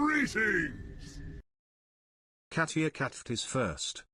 Greetings! Katia Katft is first.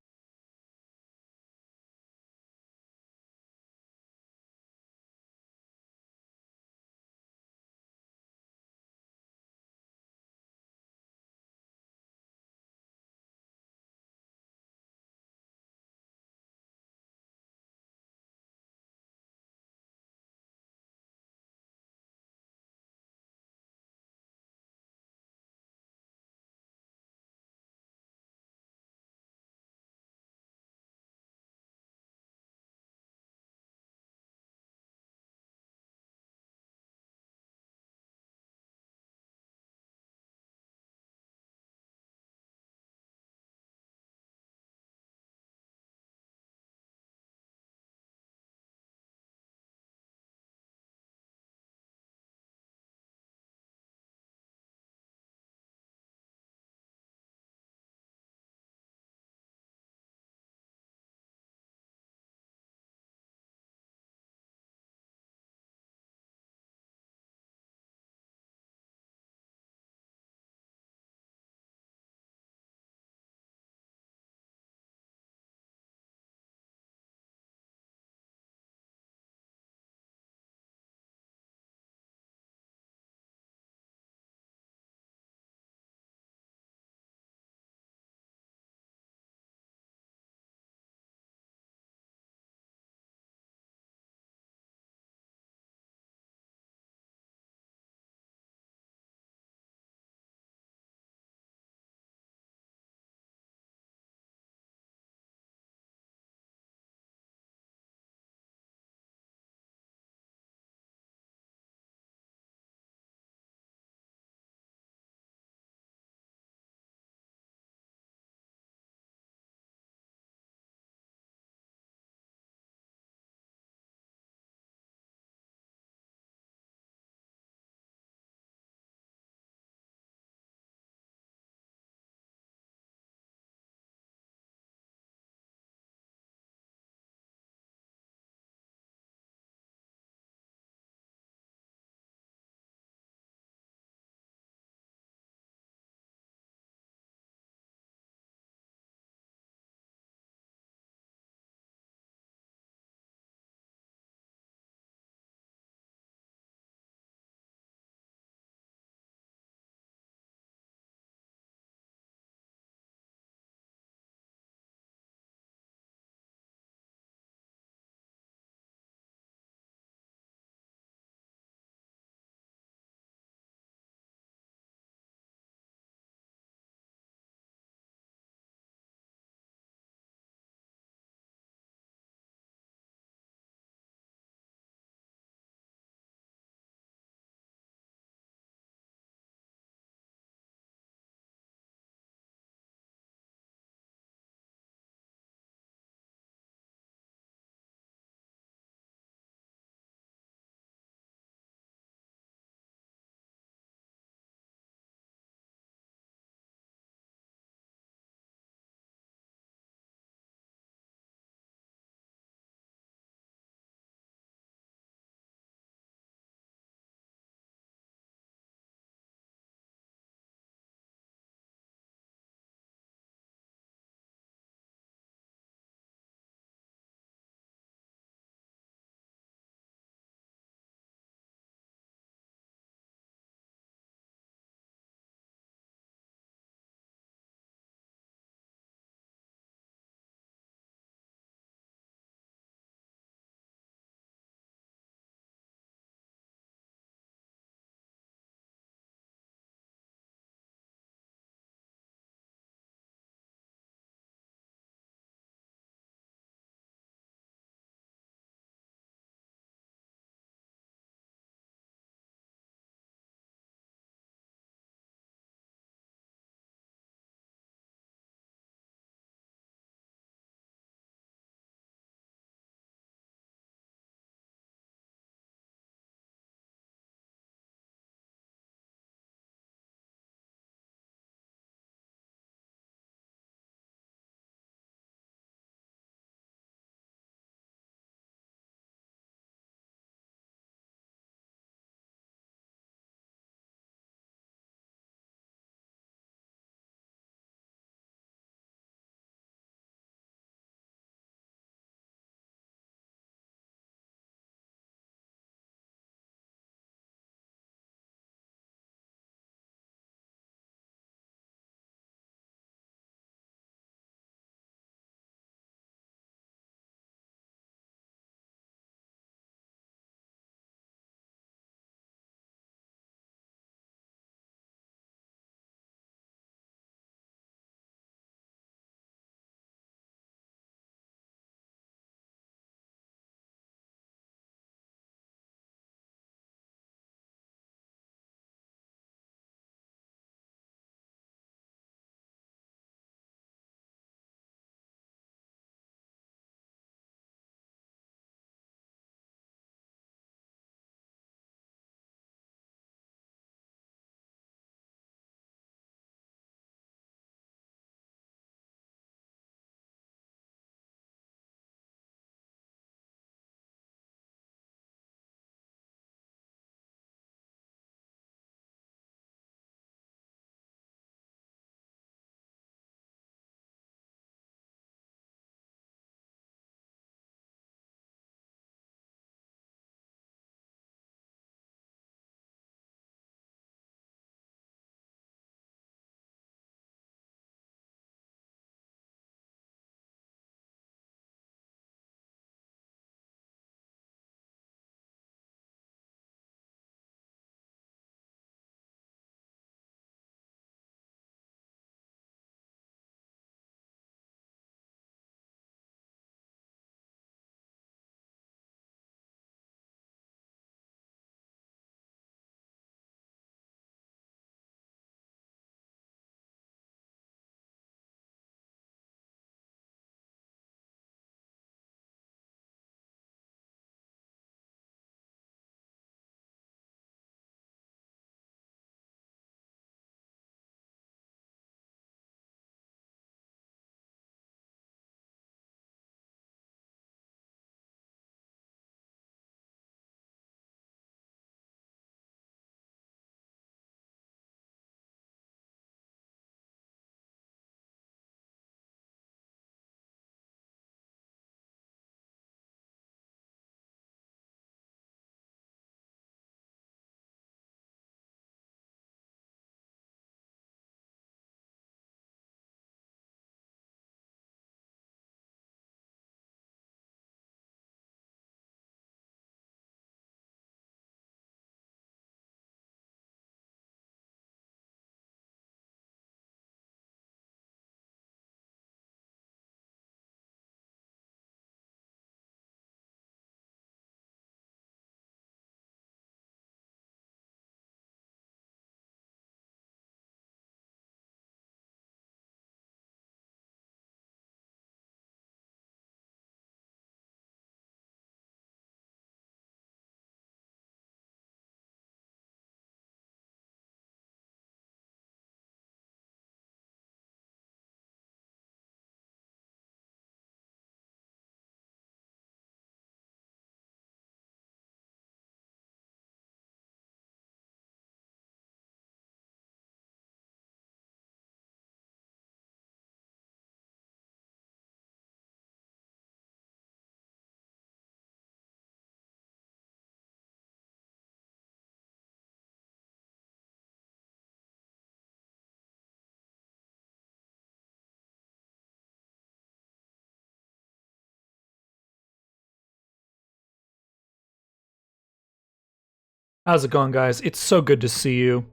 How's it going, guys? It's so good to see you.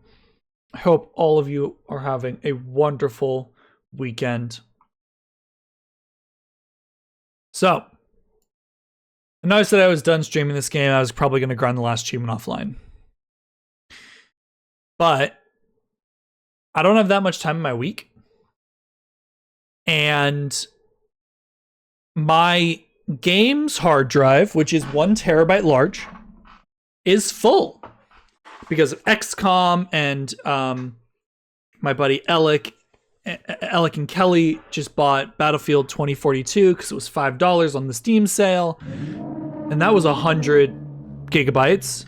I hope all of you are having a wonderful weekend. So, I noticed that I was done streaming this game. I was probably going to grind the last achievement offline. But I don't have that much time in my week. And my game's hard drive, which is 1 terabyte large, is full. Because of XCOM and my buddy Alec and Kelly just bought Battlefield 2042 because it was $5 on the Steam sale. And that was 100 gigabytes.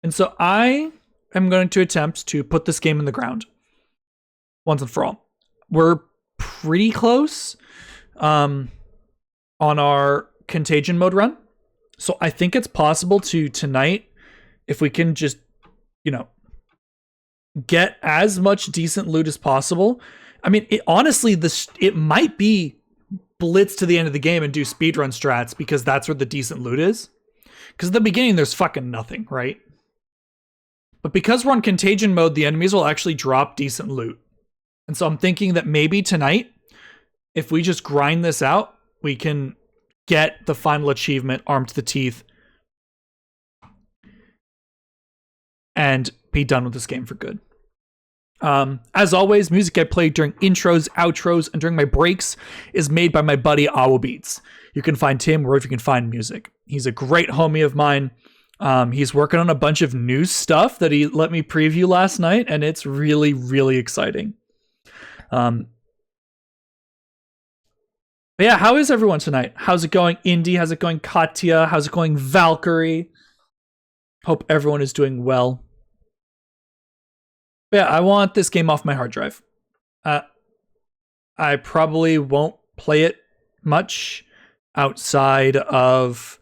And so I am going to attempt to put this game in the ground once and for all. We're pretty close on our Contagion mode run. So I think it's possible to tonight, if we can just, get as much decent loot as possible. I mean, honestly, it might be blitz to the end of the game and do speedrun strats because that's where the decent loot is. Because at the beginning, there's fucking nothing, right? But because we're on Contagion mode, the enemies will actually drop decent loot. And so I'm thinking that maybe tonight, if we just grind this out, we can get the final achievement, Armed to the Teeth, and be done with this game for good. As always, music I play during intros, outros, and during my breaks is made by my buddy Awa Beats. You can find him wherever you can find music. He's a great homie of mine. He's working on a bunch of new stuff that he let me preview last night, and it's really, really exciting. But yeah, how is everyone tonight? How's it going, Indy? How's it going, Katya? How's it going, Valkyrie? Hope everyone is doing well. But yeah, I want this game off my hard drive. I probably won't play it much outside of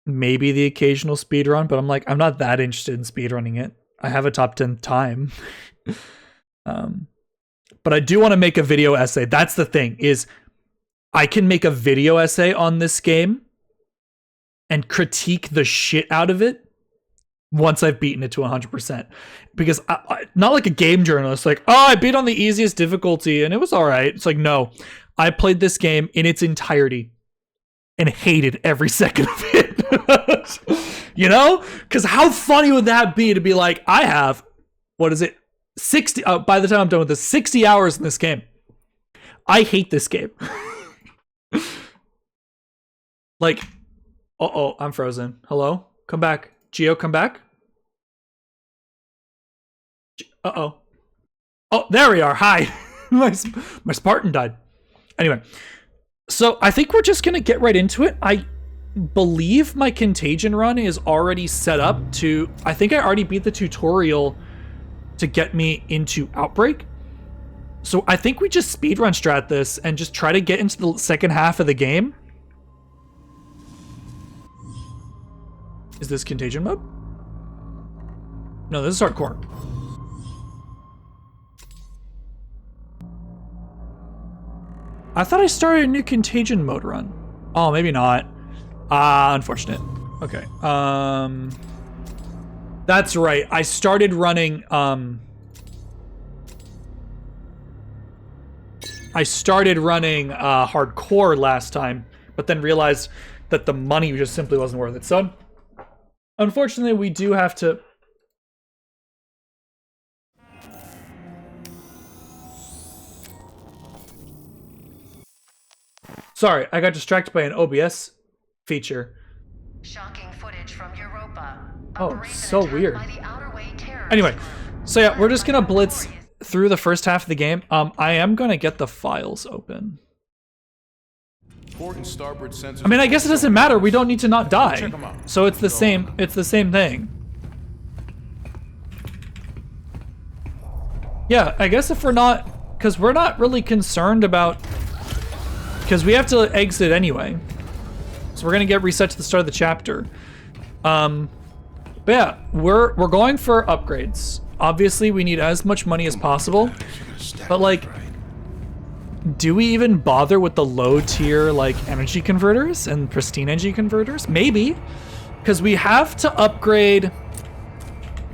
maybe the occasional speedrun, but I'm not that interested in speedrunning it. I have a top 10 time. But I do want to make a video essay. That's the thing, is I can make a video essay on this game and critique the shit out of it once I've beaten it to 100%. Because I not like a game journalist, like, oh, I beat on the easiest difficulty and it was all right. It's like, no, I played this game in its entirety and hated every second of it. Because how funny would that be to be like, I have, 60, by the time I'm done with this, 60 hours in this game. I hate this game. Like, uh-oh, I'm frozen. Hello? Come back. Geo, come back. Uh-oh. Oh, there we are. Hi. my Spartan died. Anyway, so I think we're just going to get right into it. I believe my Contagion run is already set up to... I think I already beat the tutorial to get me into Outbreak. So I think we just speedrun strat this and just try to get into the second half of the game. Is this Contagion mode? No, this is hardcore. I thought I started a new Contagion mode run. Oh, maybe not. Unfortunate. Okay. That's right. I started running hardcore last time, but then realized that the money just simply wasn't worth it. So unfortunately, we do have to... Sorry, I got distracted by an OBS feature. Shocking footage from Europa. Oh, so weird. Anyway, so yeah, we're just gonna blitz through the first half of the game. I am gonna get the files open. I mean, I guess it doesn't matter. We don't need to not die. So it's the same. It's the same thing. Yeah, I guess if we're not, because we're not really concerned about, because we have to exit anyway. So we're gonna get reset to the start of the chapter. But yeah, we're going for upgrades. Obviously, we need as much money as possible. But like, do we even bother with the low tier like energy converters and pristine energy converters? Maybe, because we have to upgrade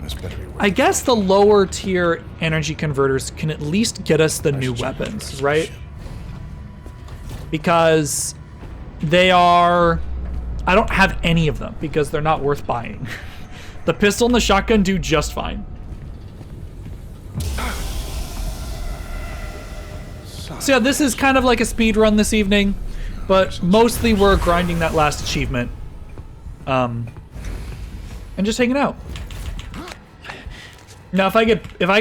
This better be worth I guess the lower tier energy converters can at least get us the new weapons, right? Because they are... I don't have any of them because they're not worth buying. The pistol and the shotgun do just fine. So yeah, this is kind of like a speed run this evening, but mostly we're grinding that last achievement. And just hanging out. Now, if I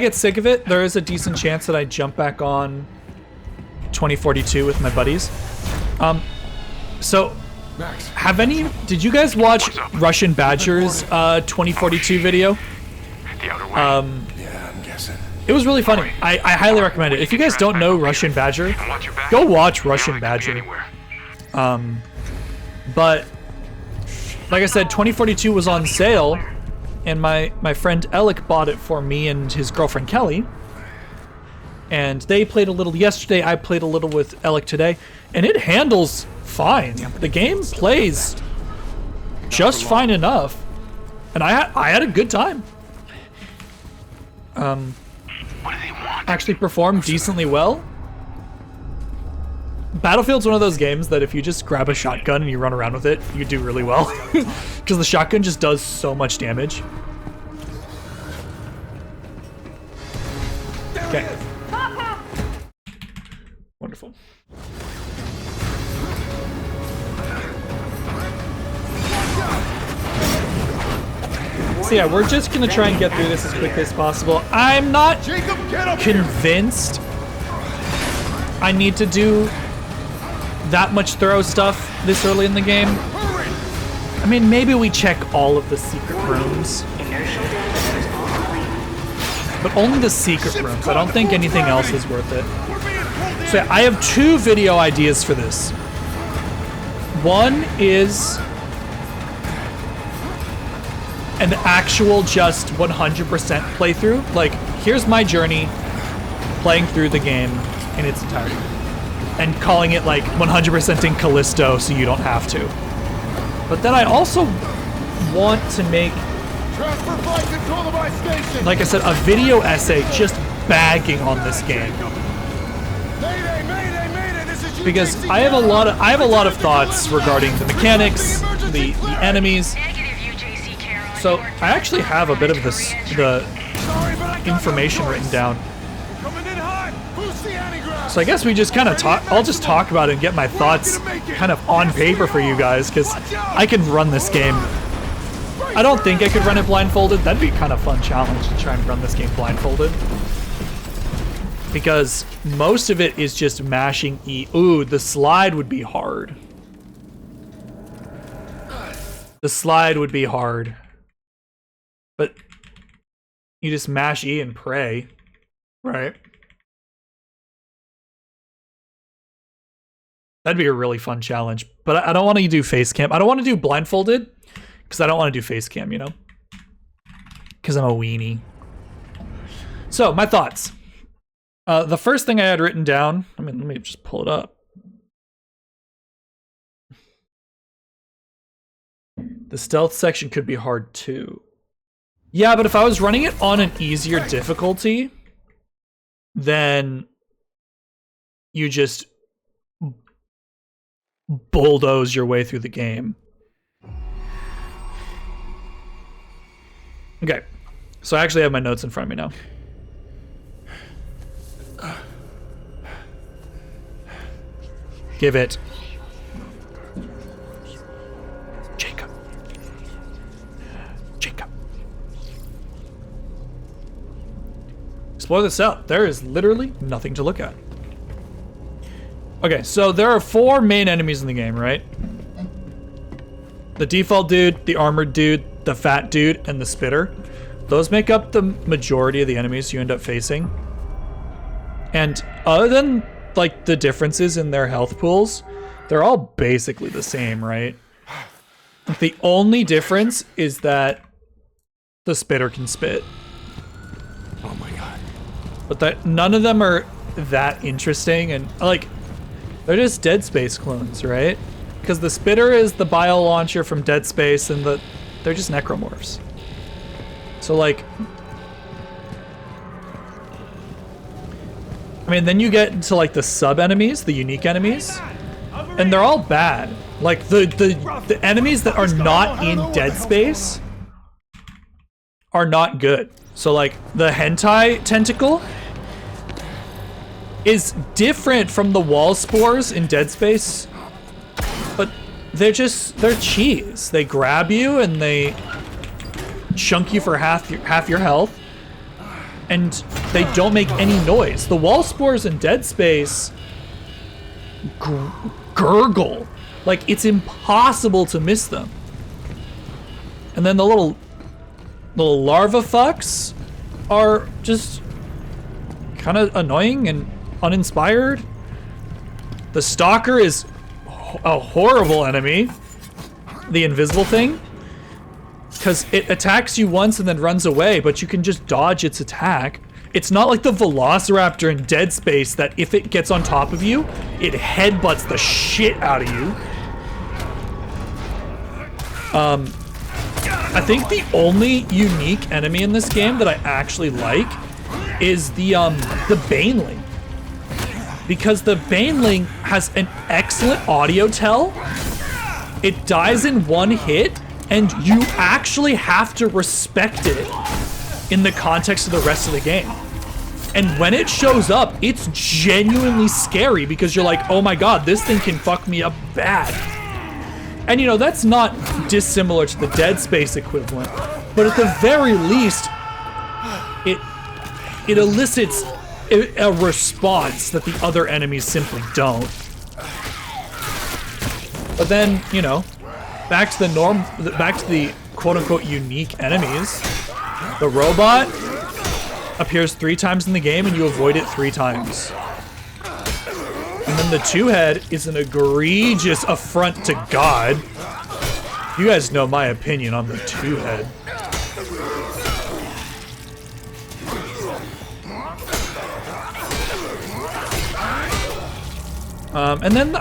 get sick of it, there is a decent chance that I jump back on 2042 with my buddies. So, did you guys watch Russian Badger's 2042 video? The outer way. Yeah, I'm guessing. It was really funny. I highly recommend it. If you guys don't know Russian Badger, go watch Russian Badger. But like I said, 2042 was on sale, and my friend Alec bought it for me and his girlfriend Kelly. And they played a little yesterday. I played a little with Alec today, and it handles fine. The game plays just fine enough, and I had a good time. What do they want? Actually performed decently well. Battlefield's one of those games that if you just grab a shotgun and you run around with it, you do really well. Because the shotgun just does so much damage. Okay. Wonderful. So yeah, we're just gonna try and get through this as quickly as possible. I'm not convinced I need to do that much thorough stuff this early in the game. I mean, maybe we check all of the secret rooms. But only the secret rooms. I don't think anything else is worth it. So yeah, I have 2 video ideas for this. One is an actual just 100% playthrough. Like, here's my journey playing through the game in its entirety. And calling it like 100% in Callisto so you don't have to. But then I also want to make, like I said, a video essay just bagging on this game. Because I have a lot of thoughts regarding the mechanics, the enemies. So I actually have a bit of the information written down. So I guess we just kind of talk. I'll just talk about it and get my thoughts kind of on paper for you guys, because I can run this game. I don't think I could run it blindfolded. That'd be kind of fun challenge to try and run this game blindfolded. Because most of it is just mashing E. Ooh, the slide would be hard. The slide would be hard. But you just mash E and pray, right? That'd be a really fun challenge. But I don't want to do face cam. I don't want to do blindfolded because I don't want to do face cam, you know? Because I'm a weenie. So, my thoughts. The first thing I had written down, let me just pull it up. The stealth section could be hard too. Yeah, but if I was running it on an easier difficulty, then you just bulldoze your way through the game. Okay, so I actually have my notes in front of me now. Give it. Jacob. Jacob. Explore the cell. There is literally nothing to look at. Okay, so there are 4 main enemies in the game, right? The default dude, the armored dude, the fat dude, and the spitter. Those make up the majority of the enemies you end up facing. And other than like the differences in their health pools, they're all basically the same, right? The only difference is that the spitter can spit. Oh my god. But that none of them are that interesting, and like they're just Dead Space clones, right? Because the spitter is the bio launcher from Dead Space, and they're just necromorphs. So like, I mean, then you get into like the sub enemies, the unique enemies, and they're all bad. Like the enemies that are not in Dead Space are not good. So like the hentai tentacle is different from the wall spores in Dead Space, but they're cheese. They grab you and they chunk you for half your health, and they don't make any noise. The wall spores in Dead Space gurgle. Like, it's impossible to miss them. And then the little larva fucks are just kind of annoying and uninspired. The stalker is a horrible enemy. The invisible thing. Because it attacks you once and then runs away, but you can just dodge its attack. It's not like the Velociraptor in Dead Space that if it gets on top of you, it headbutts the shit out of you. I think the only unique enemy in this game that I actually like is the Baneling. Because the Baneling has an excellent audio tell. It dies in one hit, and you actually have to respect it in the context of the rest of the game. And when it shows up, it's genuinely scary because you're like, oh my god, this thing can fuck me up bad. And you know, that's not dissimilar to the Dead Space equivalent, but at the very least, it elicits a response that the other enemies simply don't. But then, you know, back to the quote-unquote unique enemies. The robot appears 3 times in the game and you avoid it 3 times. And then the 2-head is an egregious affront to God. You guys know my opinion on the 2-head. And then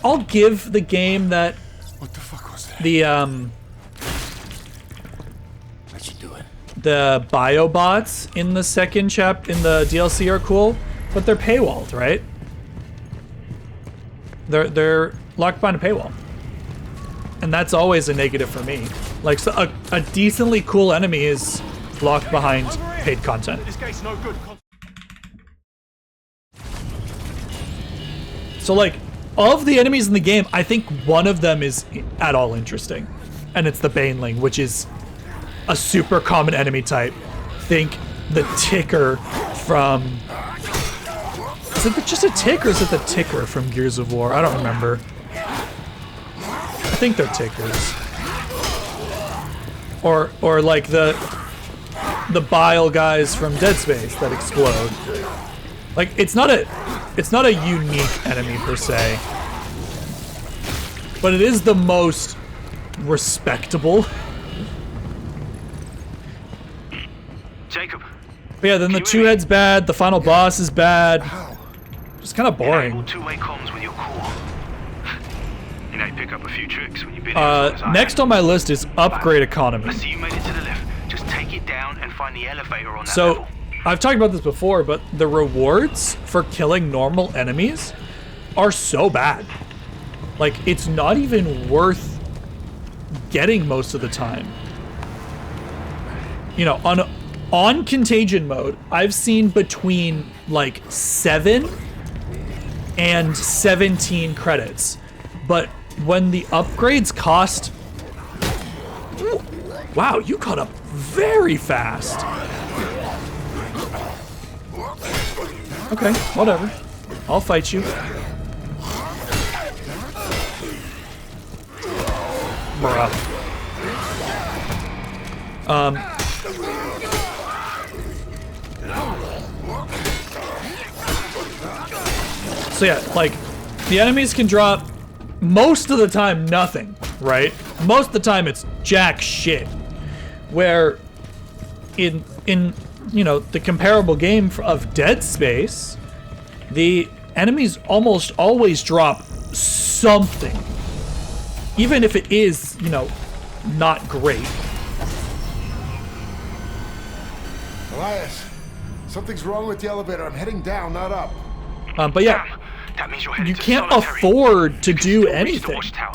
I'll give the game that What the fuck was that? That should do it. the biobots in the second in the DLC are cool, but they're paywalled, right? They're locked behind a paywall, and that's always a negative for me. Like, so a decently cool enemy is locked behind paid content. So like, of the enemies in the game, I think one of them is at all interesting, and it's the Baneling, which is a super common enemy type. Think the ticker from... Is it just a tick, or is it the ticker from Gears of War? I don't remember. I think they're tickers. Or like the bile guys from Dead Space that explode. Like, it's not a unique enemy per se, but it is the most respectable. Jacob. But yeah, then the 2-head's bad, the final boss is bad. It's kind of Enable boring. two-way comms with your core. You know, you pick up a few tricks when you've been here as long as I Next have. on my list is upgrade I economy. see you made it to the lift. Just take it down and find the elevator on that So, level. I've talked about this before, but the rewards for killing normal enemies are so bad. Like, it's not even worth getting most of the time. You know, on Contagion mode, I've seen between like 7 and 17 credits. But when the upgrades cost... Wow, you caught up very fast. Okay, whatever. I'll fight you. Bruh. So yeah, like, the enemies can drop, most of the time, nothing, right? Most of the time, it's jack shit. Where in you know, the comparable game of Dead Space, the enemies almost always drop something. Even if it is, you know, not great. Elias, something's wrong with the elevator. I'm heading down, not up. But yeah, That means you're headed you to can't solitary. afford to You can do still reach the anything. watchtower.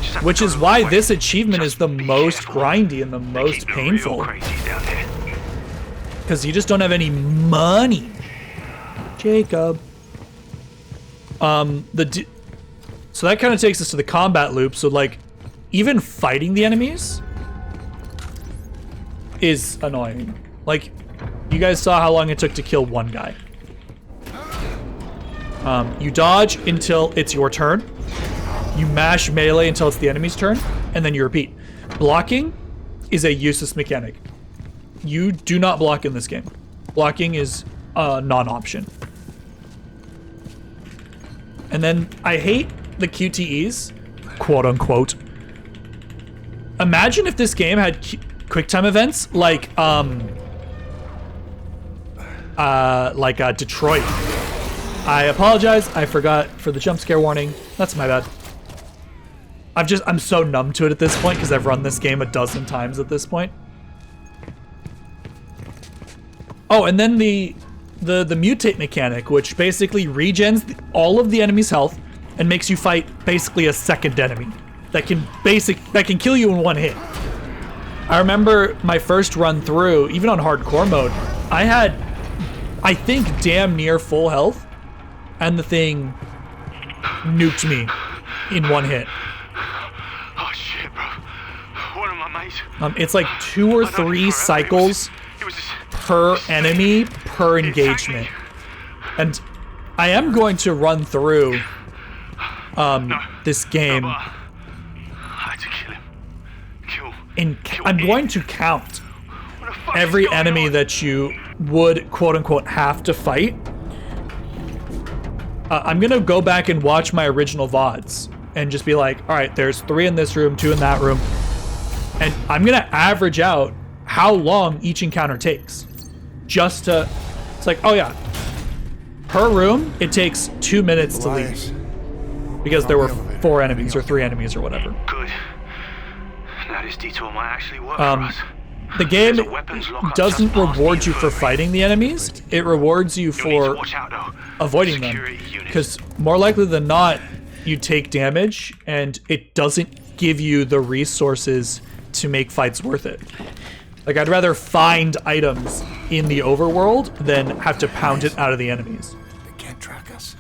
Just have to Which go is the why way. this achievement is Just the be most careful. grindy and the They most keep the painful. real crazies down here. Because you just don't have any money. Jacob. So that kind of takes us to the combat loop. So like, even fighting the enemies is annoying. Like, you guys saw how long it took to kill one guy. You dodge until it's your turn. You mash melee until it's the enemy's turn, and then you repeat. Blocking is a useless mechanic. You do not block in this game. Blocking is a non-option. And then I hate the QTEs, quote unquote. Imagine if this game had QuickTime events like Detroit. I apologize. I forgot for the jump scare warning. That's my bad. I'm so numb to it at this point because I've run this game a dozen times at this point. Oh, and then the mutate mechanic, which basically regens all of the enemy's health and makes you fight basically a second enemy that can kill you in one hit. I remember my first run through, even on hardcore mode, I had, I think, damn near full health, and the thing nuked me in one hit. Oh shit, bro. One of my mates. It's like 2 or 3 cycles It was just per enemy per engagement. And I am going to run through this game. I had to kill him. I'm going to count What the fuck every is going enemy on? that you would quote unquote have to fight. I'm gonna go back and watch my original VODs and just be like, all right, there's 3 in this room, 2 in that room. And I'm gonna average out how long each encounter takes. Just to, it's like, oh yeah, per room, it takes 2 minutes to leave. Elias, Because there were 4 enemies or 3 enemies or whatever. Good. Now this detour might actually work for us. The game There's a weapons lockup doesn't just past reward the you for infirmary. fighting the enemies. It rewards you You'll need to for watch out, though. avoiding them. Security units. Because more likely than not, you take damage and it doesn't give you the resources to make fights worth it. Like, I'd rather find items in the overworld than have to pound it out of the enemies. They can't track us.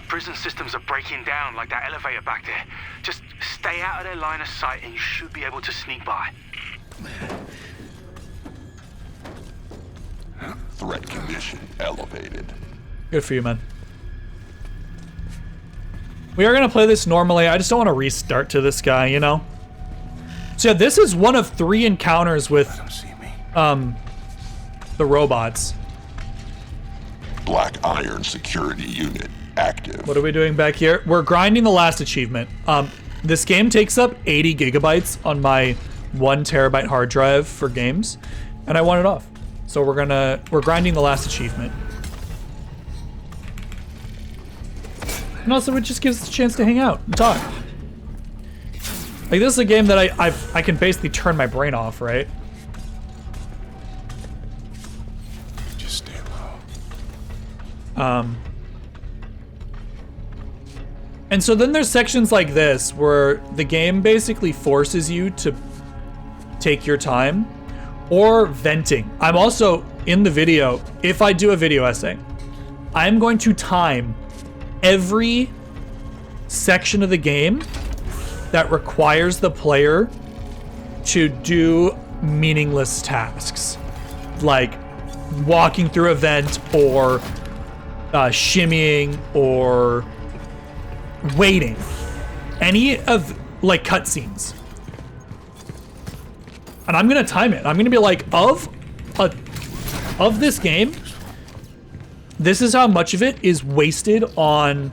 Prison systems are breaking down like that elevator back there. Just stay out of their line of sight and you should be able to sneak by. Threat condition elevated. Good for you, man. We are going to play this normally. I just don't want to restart to this guy, you know? So yeah, this is one of 3 encounters with Don't see me. the robots. Black iron security unit active. What are we doing back here? We're grinding the last achievement. This game takes up 80 gigabytes on my 1 terabyte hard drive for games, and I want it off. So we're grinding the last achievement. And also it just gives us a chance to hang out and talk. Like, this is a game that I can basically turn my brain off, right? Just stay low. And so then there's sections like this where the game basically forces you to take your time, or venting. I'm also, in the video, if I do a video essay, I'm going to time every section of the game that requires the player to do meaningless tasks, like walking through a vent, or shimmying, or waiting. Any of, like, cutscenes. And I'm gonna time it. I'm gonna be like, of this game, this is how much of it is wasted on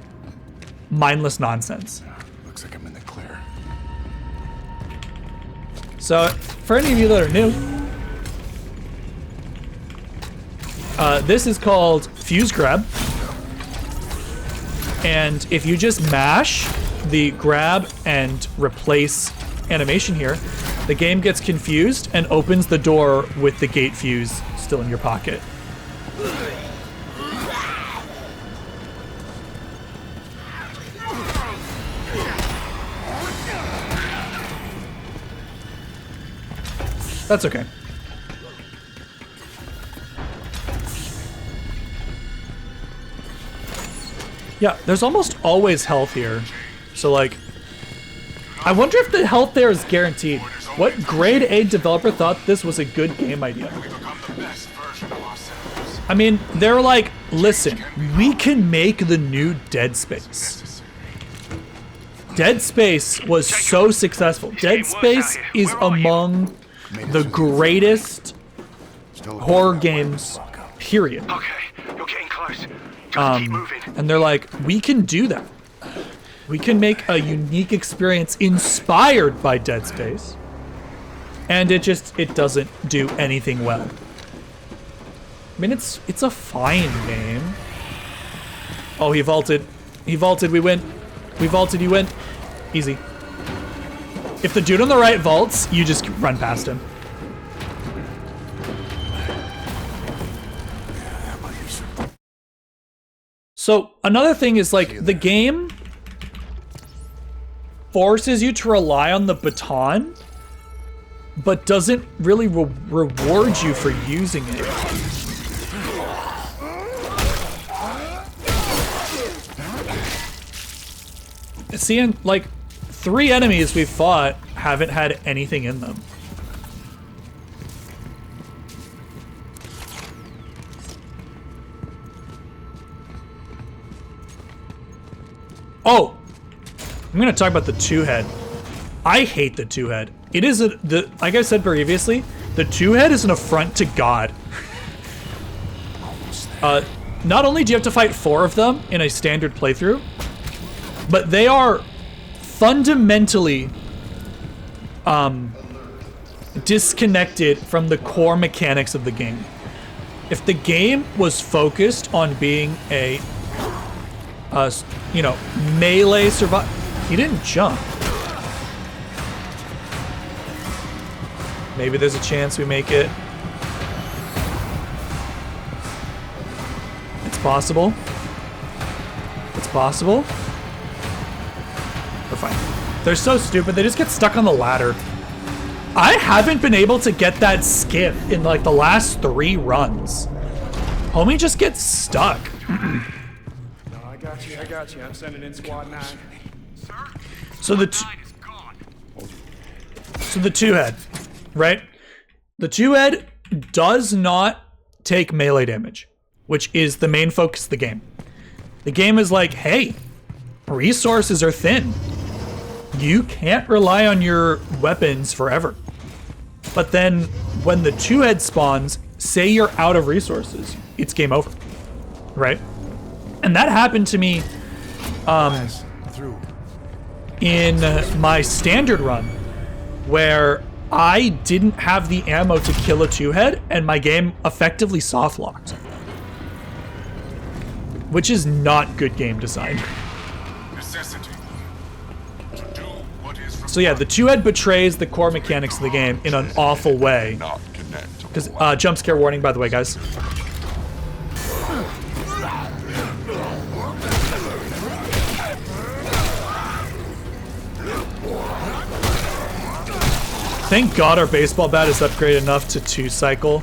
mindless nonsense. Looks like I'm in the clear. So, for any of you that are new, this is called Fuse Grab. And if you just mash the grab and replace animation here, the game gets confused and opens the door with the gate fuse still in your pocket. That's okay. Yeah, there's almost always health here. So like, I wonder if the health there is guaranteed. What grade A developer thought this was a good game idea? I mean, they're like, listen, we can make the new Dead Space. Dead Space was so successful. Dead Space is among the greatest horror games, period. Okay, you're getting close. Just keep moving. And they're like, we can do that. We can make a unique experience inspired by Dead Space. And it doesn't do anything well. I mean, it's a fine game. Oh, he vaulted. He vaulted, we win. We vaulted, you win. Easy. If the dude on the right vaults, you just run past him. So another thing is like the game forces you to rely on the baton, but doesn't really reward you for using it. Seeing like 3 enemies we've fought haven't had anything in them. Oh, I'm gonna talk about the 2-head. I hate the 2-head. It is like I said previously, the 2-head is an affront to God. Not only do you have to fight 4 of them in a standard playthrough, but they are fundamentally disconnected from the core mechanics of the game. If the game was focused on being a melee survival, he didn't jump. Maybe there's a chance we make it. It's possible. It's possible. We're fine. They're so stupid, they just get stuck on the ladder. I haven't been able to get that skip in like the last 3 runs. Homie just gets stuck. No, I got you. I'm sending in squad 9. So the 2-head, right? The 2-head does not take melee damage, which is the main focus of the game. The game is like, hey, resources are thin. You can't rely on your weapons forever. But then when the 2-head spawns, say you're out of resources, it's game over, right? And that happened to me in my standard run, where I didn't have the ammo to kill a 2-head, and my game effectively soft locked. Which is not good game design. So yeah, the 2-head betrays the core mechanics of the game in an awful way. Not connect. Because, jump scare warning, by the way, guys. Thank God our baseball bat is upgraded enough to 2-cycle.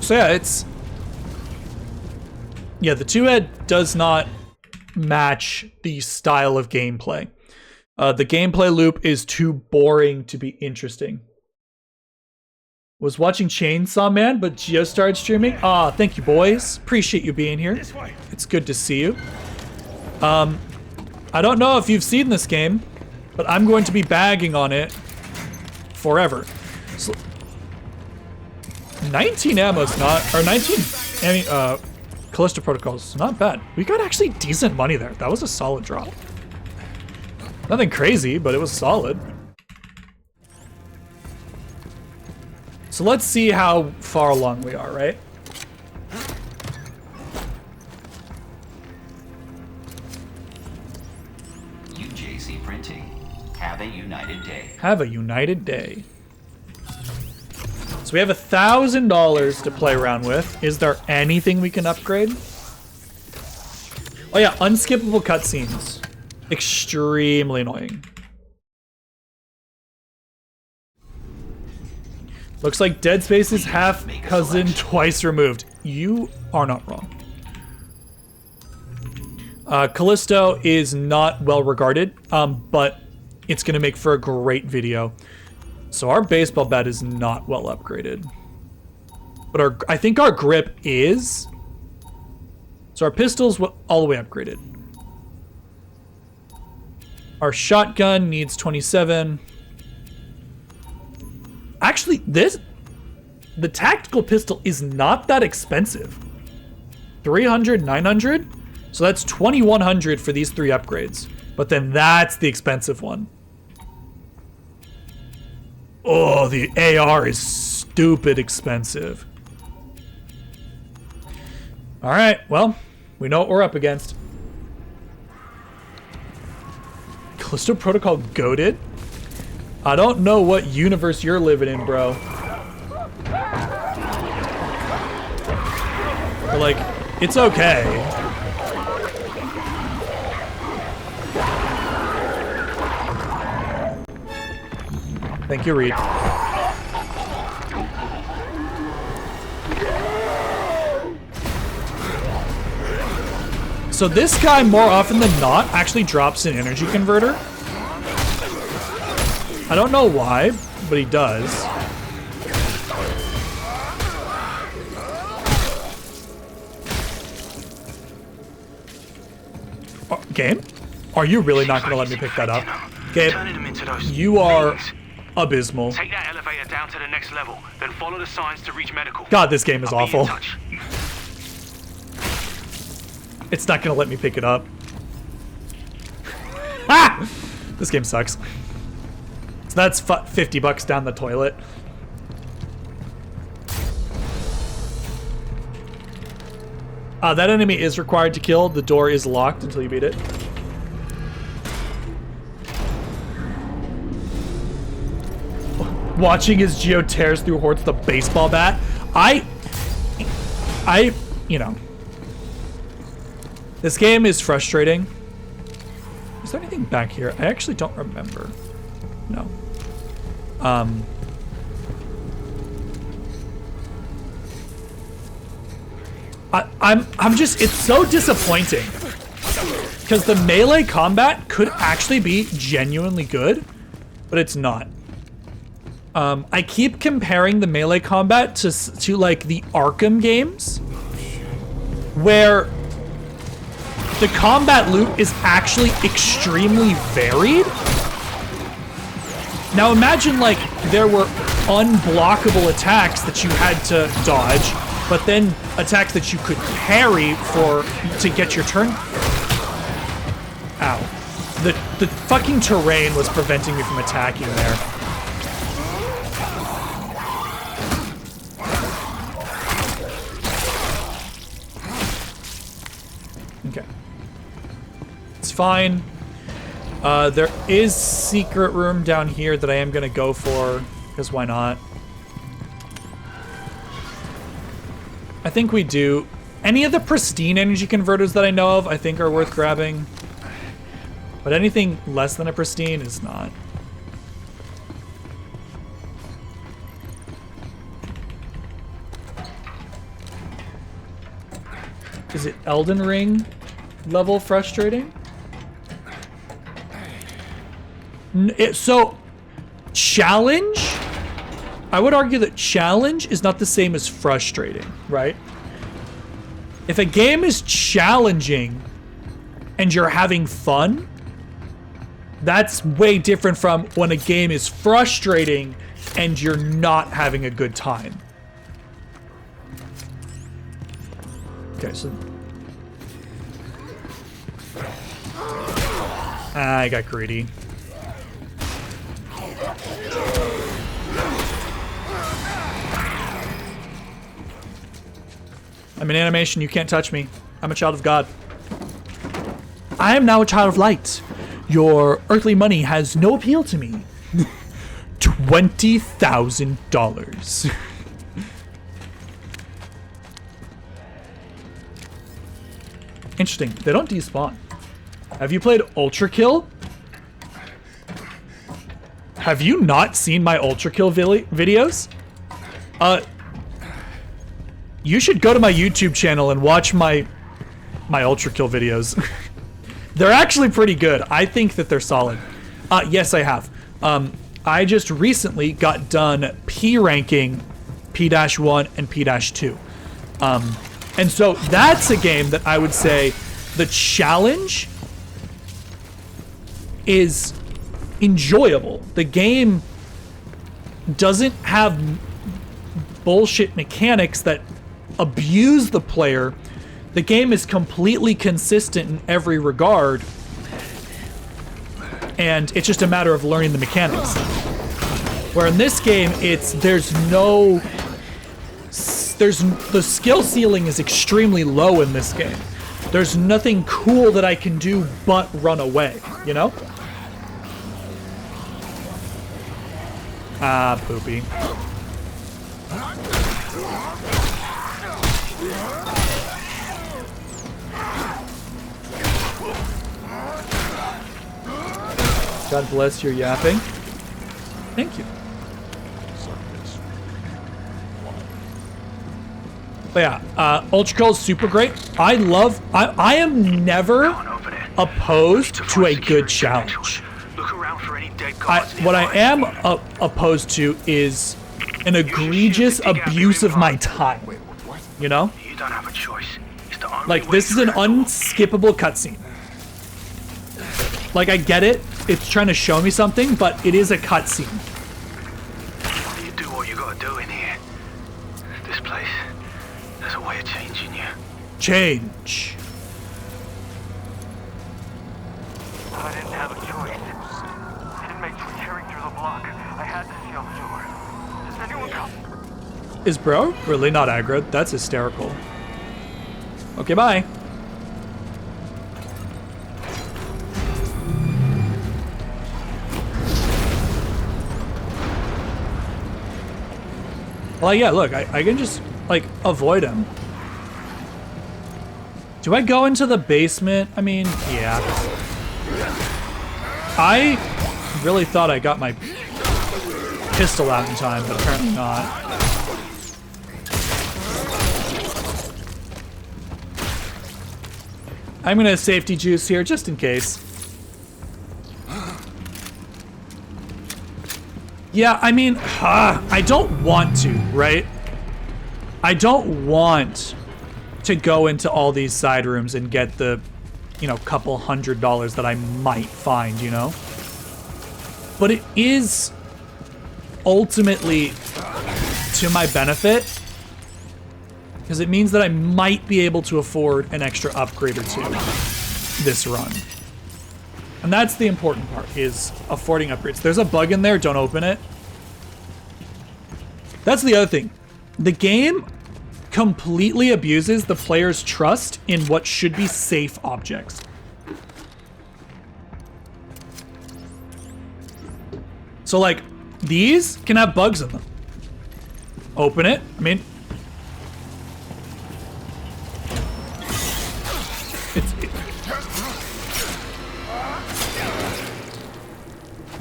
So yeah, the 2-head does not match the style of gameplay. The gameplay loop is too boring to be interesting. Was watching Chainsaw Man, but just started streaming. Ah, thank you, boys. Appreciate you being here. It's good to see you. I don't know if you've seen this game, but I'm going to be bagging on it forever. So, 19 ammo's not, or 19, Callisto Protocol is not bad. We got actually decent money there. That was a solid drop. Nothing crazy, but it was solid. So let's see how far along we are, right? JC Printing. Have a united day. Have a united day. So we have $1,000 to play around with. Is there anything we can upgrade? Oh yeah, unskippable cutscenes. Extremely annoying. Looks like Dead Space's half cousin twice removed. You are not wrong. Callisto is not well regarded, but it's gonna make for a great video. So our baseball bat is not well upgraded, but I think our grip is. So our pistol's all the way upgraded. Our shotgun needs 27. Actually, the tactical pistol is not that expensive. 300, 900. So that's 2,100 for these 3 upgrades. But then that's the expensive one. Oh, the AR is stupid expensive. All right, well, we know what we're up against. Callisto Protocol goated? I don't know what universe you're living in, bro. But like, it's okay. Thank you, Reed. So this guy, more often than not, actually drops an energy converter. I don't know why, but he does. Oh, game? Are you really not going to let me pick that up? Gabe, you are abysmal. Take that elevator down to the next level, then follow the signs to reach medical. God, this game is I'll be in awful. touch. It's not going to let me pick it up. Ah! This game sucks. So that's $50 down the toilet. That enemy is required to kill. The door is locked until you beat it. Watching as Geo tears through hordes with a baseball bat. You know. This game is frustrating. Is there anything back here? I actually don't remember. No. I'm just, it's so disappointing. Because the melee combat could actually be genuinely good, but it's not. I keep comparing the melee combat to like the Arkham games, where the combat loop is actually extremely varied. Now imagine like there were unblockable attacks that you had to dodge, but then attacks that you could parry to get your turn. Ow. The fucking terrain was preventing me from attacking there. Okay. It's fine. There is secret room down here that I am gonna go for, because why not? I think we do. Any of the pristine energy converters that I know of, I think are worth grabbing. But anything less than a pristine is not. Is it Elden Ring level frustrating? So, challenge? I would argue that challenge is not the same as frustrating, right? If a game is challenging and you're having fun, that's way different from when a game is frustrating and you're not having a good time. Okay, so... I got greedy. I'm an animation, you can't touch me. I'm a child of God. I am now a child of light. Your earthly money has no appeal to me. $20,000. Interesting. They don't despawn. Have you played Ultra Kill? Have you not seen my Ultra Kill videos? You should go to my YouTube channel and watch my Ultra Kill videos. They're actually pretty good. I think that they're solid. Yes, I have. I just recently got done P ranking P-1 and P-2. And so that's a game that I would say the challenge is enjoyable. The game doesn't have bullshit mechanics that abuse the player. The game is completely consistent in every regard, and it's just a matter of learning the mechanics. Where in this game, the skill ceiling is extremely low in this game. There's nothing cool that I can do but run away, you know? Ah, poopy. God bless your yapping. Thank you. But yeah, Ultra Kill is super great. I am never opposed to a good challenge. What I am opposed to is an egregious abuse of my time. You know? You don't have a choice. Like, this is an unskippable cutscene. Like, I get it. It's trying to show me something, but it is a cutscene. You do what you gotta do in here. This place, there's a way of changing you. Change. I didn't have a choice. I didn't make for tearing through the block. I had to seal the door. Does anyone come? Is bro really not aggroed? That's hysterical. Okay, bye. Well, yeah, look, I can just, like, avoid him. Do I go into the basement? I mean, yeah. I really thought I got my pistol out in time, but apparently not. I'm gonna safety juice here, just in case. Yeah, I mean, I don't want to, right? I don't want to go into all these side rooms and get the, you know, couple $100 that I might find, you know? But it is ultimately to my benefit, because it means that I might be able to afford an extra upgrade or two this run. And that's the important part, is affording upgrades. There's a bug in there, don't open it. That's the other thing. The game completely abuses the player's trust in what should be safe objects. So, like, these can have bugs in them. Open it. I mean,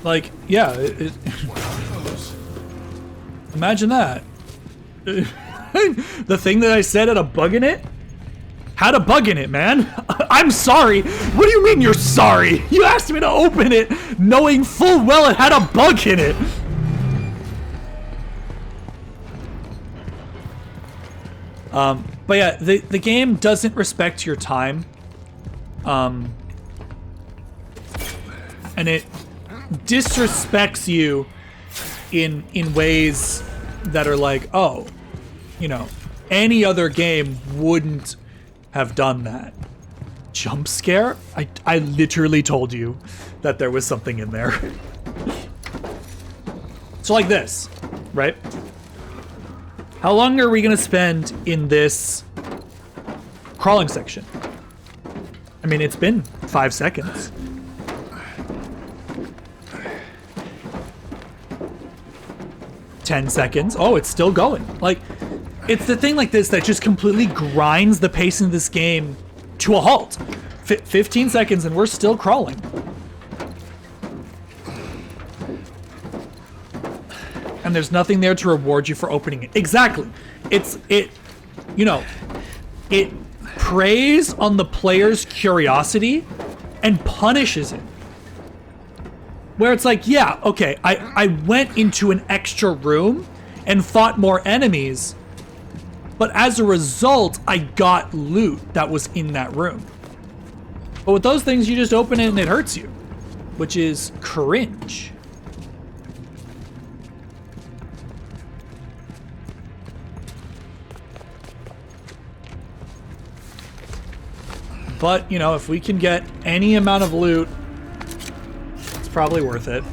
like, yeah, imagine that. The thing that I said had a bug in it had a bug in it, man. I'm sorry. What do you mean you're sorry? You asked me to open it knowing full well it had a bug in it. But yeah, the game doesn't respect your time. And it disrespects you in ways that are like, oh, you know, any other game wouldn't have done that. Jump scare? I literally told you that there was something in there. So like this, right? How long are we gonna spend in this crawling section? I mean, it's been 5 seconds. 10 seconds. Oh, it's still going. Like, it's the thing like this that just completely grinds the pace in this game to a halt. 15 seconds and we're still crawling. And there's nothing there to reward you for opening it. Exactly. It preys on the player's curiosity and punishes it. Where it's like, yeah, okay, I went into an extra room and fought more enemies, but as a result, I got loot that was in that room. But with those things, you just open it and it hurts you, which is cringe. But, you know, if we can get any amount of loot, it's probably worth it.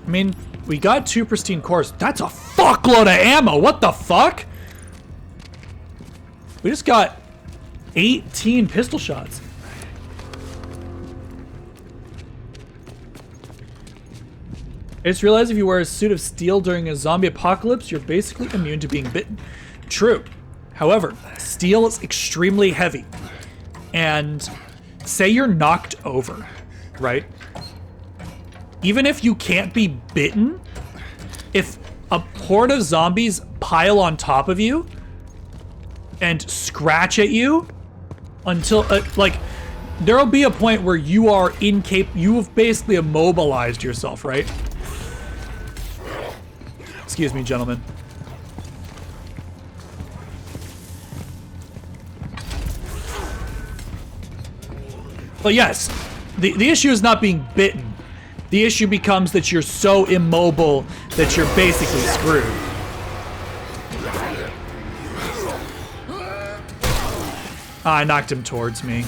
I mean, we got 2 pristine cores. That's a fuckload of ammo. What the fuck? We just got 18 pistol shots. I just realized if you wear a suit of steel during a zombie apocalypse, you're basically immune to being bitten. True. However, steel is extremely heavy. And say you're knocked over, right? Even if you can't be bitten, if a horde of zombies pile on top of you and scratch at you until, like, there'll be a point where you are you have basically immobilized yourself, right? Excuse me, gentlemen. But yes, the issue is not being bitten. The issue becomes that you're so immobile that you're basically screwed. I knocked him towards me.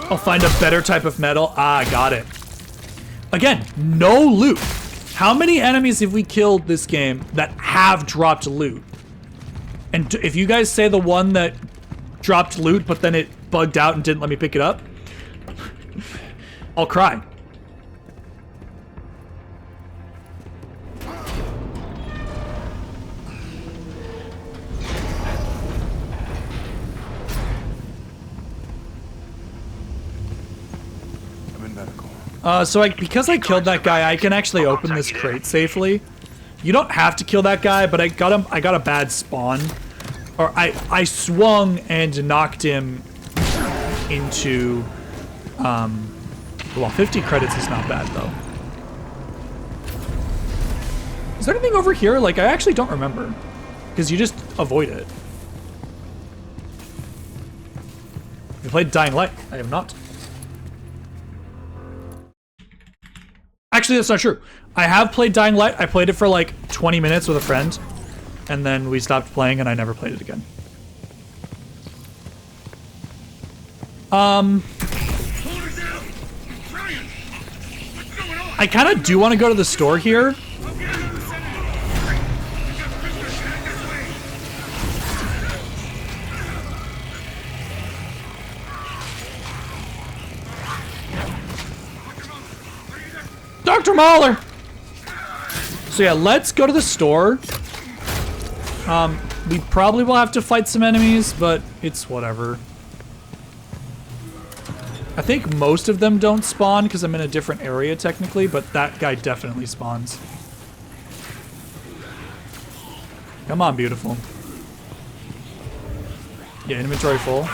I'll find a better type of metal. Ah, I got it. Again, no loot. How many enemies have we killed this game that have dropped loot? And if you guys say the one that dropped loot, but then it bugged out and didn't let me pick it up, I'll cry. I'm in medical. Because I killed that guy, I can actually open this crate safely. You don't have to kill that guy, but I got a bad spawn. Or I swung and knocked him into, well, 50 credits is not bad, though. Is there anything over here? Like, I actually don't remember. Because you just avoid it. You played Dying Light. I have not. Actually, that's not true. I have played Dying Light. I played it for like 20 minutes with a friend, and then we stopped playing and I never played it again. I kind of do want to go to the store here. Dr. Mahler! So yeah, let's go to the store. We probably will have to fight some enemies, but it's whatever. I think most of them don't spawn because I'm in a different area technically, but that guy definitely spawns. Come on, beautiful. Yeah, inventory full.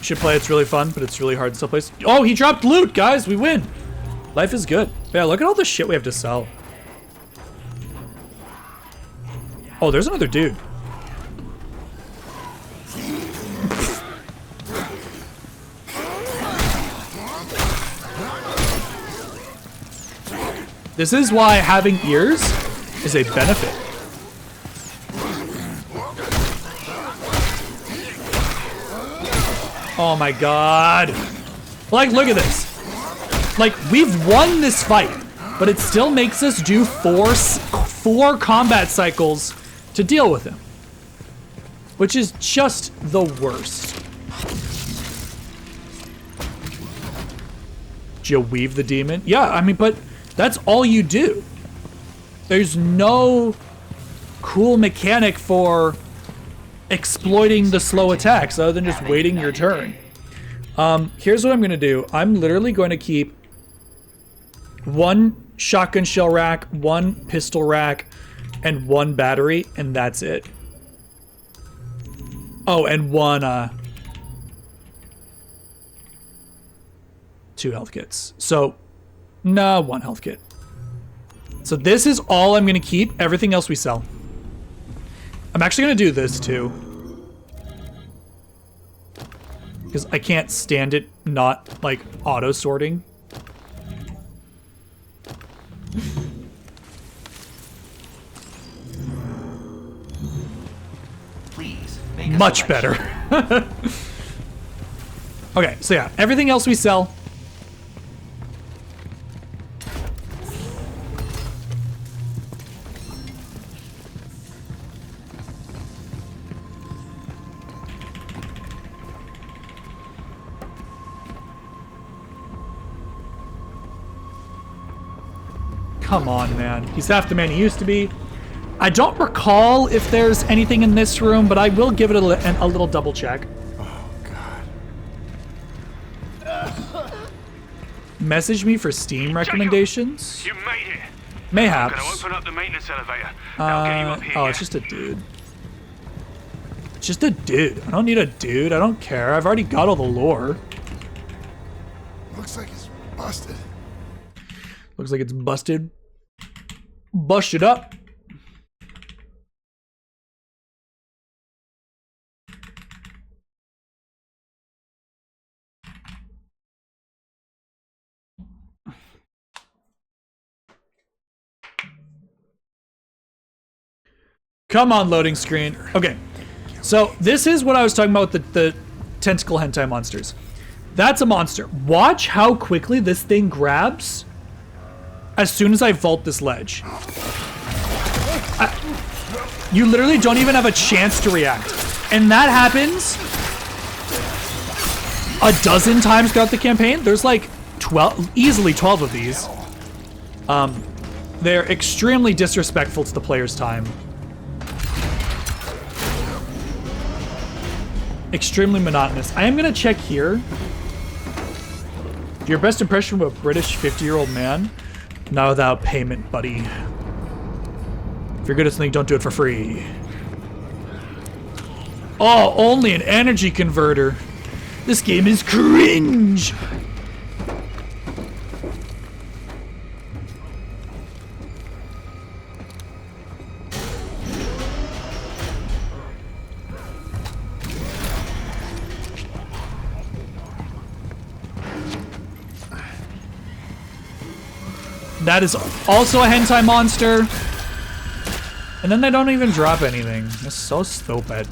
Should play, it's really fun, but it's really hard to still play. Oh, he dropped loot, guys, we win. Life is good. Yeah, look at all the shit we have to sell. Oh, there's another dude. This is why having ears is a benefit. Oh my god. Like, look at this. Like, we've won this fight, but it still makes us do four combat cycles to deal with him. Which is just the worst. Did you weave the demon? Yeah, I mean, but that's all you do. There's no cool mechanic for exploiting the slow attacks other than just waiting your turn. Here's what I'm gonna do. I'm literally going to keep one shotgun shell rack, one pistol rack, and one battery, and that's it. Oh, and one, 2 health kits. So, no, 1 health kit. So this is all I'm gonna keep. Everything else we sell. I'm actually gonna do this too. Because I can't stand it not, like, auto-sorting. Please make a Much selection. better. Okay, so yeah, everything else we sell. Come on, man. He's half the man he used to be. I don't recall if there's anything in this room, but I will give it a little double check. Oh, God. Message me for Steam recommendations. You made it. Mayhaps. Gonna open up the maintenance elevator. That'll get you up here. Oh, it's just a dude. It's just a dude. I don't need a dude. I don't care. I've already got all the lore. Looks like he's busted. Looks like it's busted. Busted up. Come on, loading screen. Okay, so this is what I was talking about with the tentacle hentai monsters. That's a monster. Watch how quickly this thing grabs as soon as I vault this ledge. You literally don't even have a chance to react. And that happens a dozen times throughout the campaign. There's like 12, easily 12 of these. They're extremely disrespectful to the player's time. Extremely monotonous. I am gonna check here. Your best impression of a British 50-year-old man? Not without payment, buddy. If you're good at something, don't do it for free. Oh, only an energy converter. This game is cringe. That is also a hentai monster. And then they don't even drop anything. It's so stupid.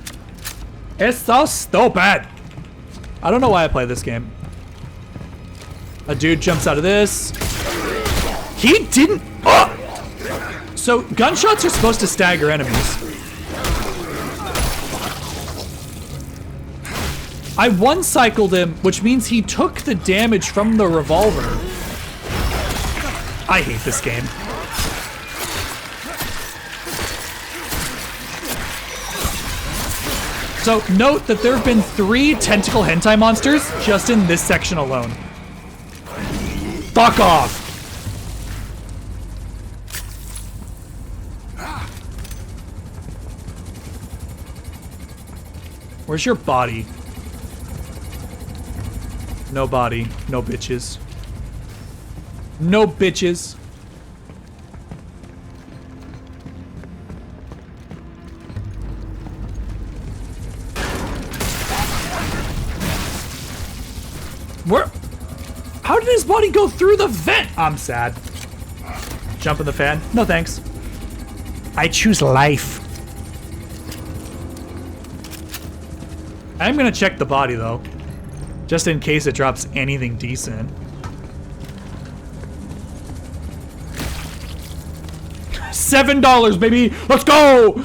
It's so stupid. I don't know why I play this game. A dude jumps out of this. He didn't. Oh! So gunshots are supposed to stagger enemies. I one-cycled him, which means he took the damage from the revolver. I hate this game. So note that there have been 3 tentacle hentai monsters just in this section alone. Fuck off. Where's your body? No body, no bitches. No bitches. Where? How did his body go through the vent? I'm sad. Jump in the fan? No thanks. I choose life. I'm gonna check the body though. Just in case it drops anything decent. $7, baby! Let's go!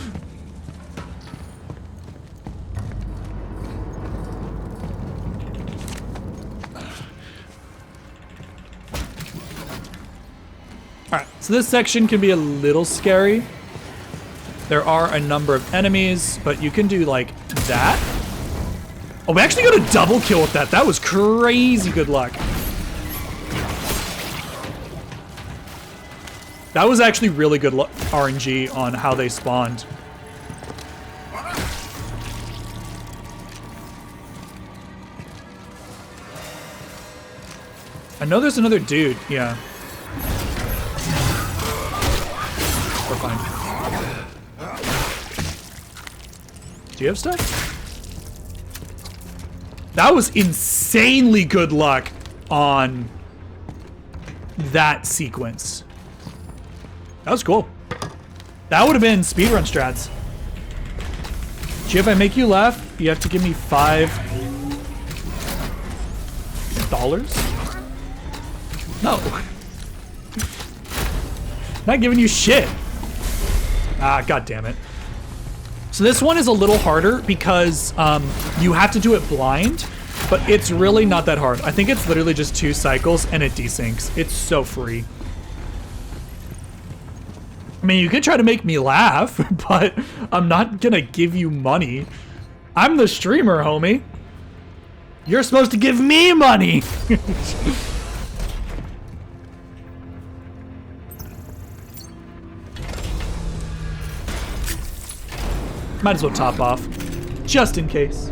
Alright, so this section can be a little scary. There are a number of enemies, but you can do like that. Oh, we actually got a double kill with that. That was crazy good luck. That was actually really good RNG on how they spawned. I know there's another dude, yeah. We're fine. Do you have stuff? That was insanely good luck on that sequence. That was cool. That would have been speedrun strats. Gee, if I make you laugh, you have to give me $5. No. Not giving you shit. Ah, god damn it. So this one is a little harder because you have to do it blind, but it's really not that hard. I think it's literally just 2 cycles and it desyncs. It's so free. I mean, you could try to make me laugh, but I'm not gonna give you money. I'm the streamer, homie. You're supposed to give me money. Might as well top off, just in case.